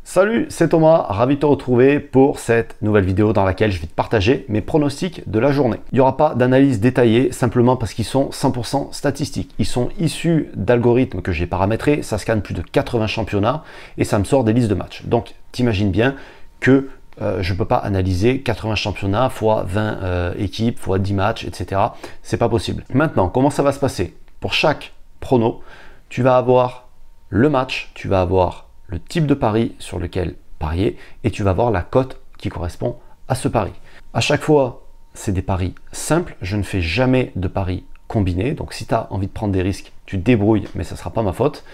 Salut, c'est Thomas, ravi de te retrouver pour cette nouvelle vidéo dans laquelle je vais te partager mes pronostics de la journée. Il n'y aura pas d'analyse détaillée simplement parce qu'ils sont 100% statistiques. Ils sont issus d'algorithmes que j'ai paramétrés, ça scanne plus de 80 championnats et ça me sort des listes de matchs. Donc t'imagines bien que je ne peux pas analyser 80 championnats fois 20 équipes, fois 10 matchs, etc. C'est pas possible. Maintenant, comment ça va se passer? Pour chaque prono, tu vas avoir le match, tu vas avoir le type de pari sur lequel parier et tu vas voir la cote qui correspond à ce pari. À chaque fois, c'est des paris simples. Je ne fais jamais de paris combinés. Donc, si tu as envie de prendre des risques, tu te débrouilles, mais ça ne sera pas ma faute.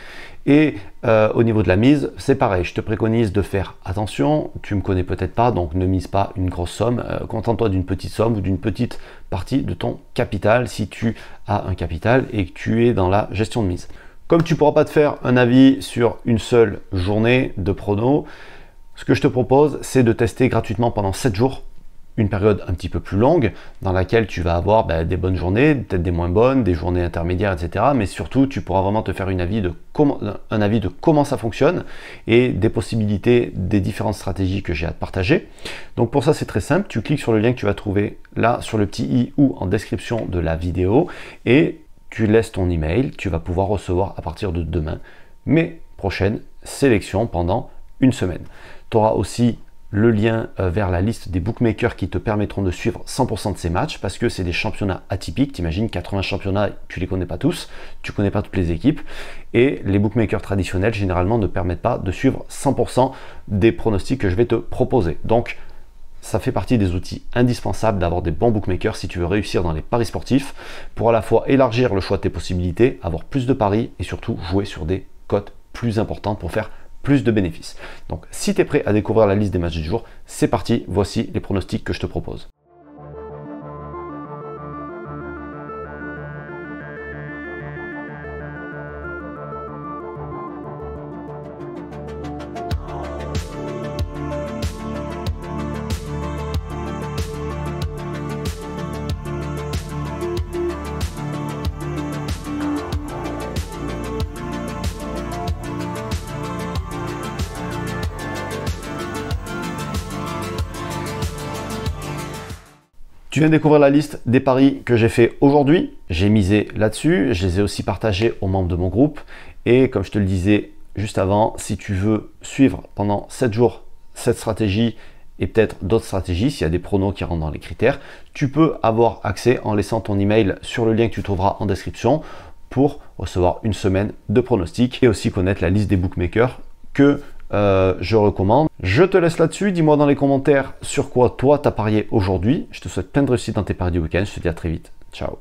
Et au niveau de la mise, c'est pareil. Je te préconise de faire attention. Tu ne me connais peut-être pas, donc ne mise pas une grosse somme. Contente-toi d'une petite somme ou d'une petite partie de ton capital si tu as un capital et que tu es dans la gestion de mise. Comme tu ne pourras pas te faire un avis sur une seule journée de prono, ce que je te propose, c'est de tester gratuitement pendant 7 jours, une période un petit peu plus longue, dans laquelle tu vas avoir des bonnes journées, peut-être des moins bonnes, des journées intermédiaires, etc. Mais surtout, tu pourras vraiment te faire un avis de comment ça fonctionne et des possibilités des différentes stratégies que j'ai à te partager. Donc pour ça, c'est très simple. Tu cliques sur le lien que tu vas trouver là sur le petit i ou en description de la vidéo et tu laisses ton email, tu vas pouvoir recevoir à partir de demain mes prochaines sélections pendant une semaine. Tu auras aussi le lien vers la liste des bookmakers qui te permettront de suivre 100% de ces matchs parce que c'est des championnats atypiques. T'imagines 80 championnats, tu les connais pas tous, tu connais pas toutes les équipes et les bookmakers traditionnels généralement ne permettent pas de suivre 100% des pronostics que je vais te proposer. Donc, ça fait partie des outils indispensables d'avoir des bons bookmakers si tu veux réussir dans les paris sportifs pour à la fois élargir le choix de tes possibilités, avoir plus de paris et surtout jouer sur des cotes plus importantes pour faire plus de bénéfices. Donc si tu es prêt à découvrir la liste des matchs du jour, c'est parti, voici les pronostics que je te propose. Tu viens de découvrir la liste des paris que j'ai fait aujourd'hui. J'ai misé là-dessus. Je les ai aussi partagés aux membres de mon groupe. Et comme je te le disais juste avant, si tu veux suivre pendant 7 jours cette stratégie et peut-être d'autres stratégies, s'il y a des pronos qui rentrent dans les critères, tu peux avoir accès en laissant ton email sur le lien que tu trouveras en description pour recevoir une semaine de pronostics et aussi connaître la liste des bookmakers que je recommande. Je te laisse là-dessus. Dis-moi dans les commentaires sur quoi toi t'as parié aujourd'hui. Je te souhaite plein de réussite dans tes paris du week-end. Je te dis à très vite. Ciao.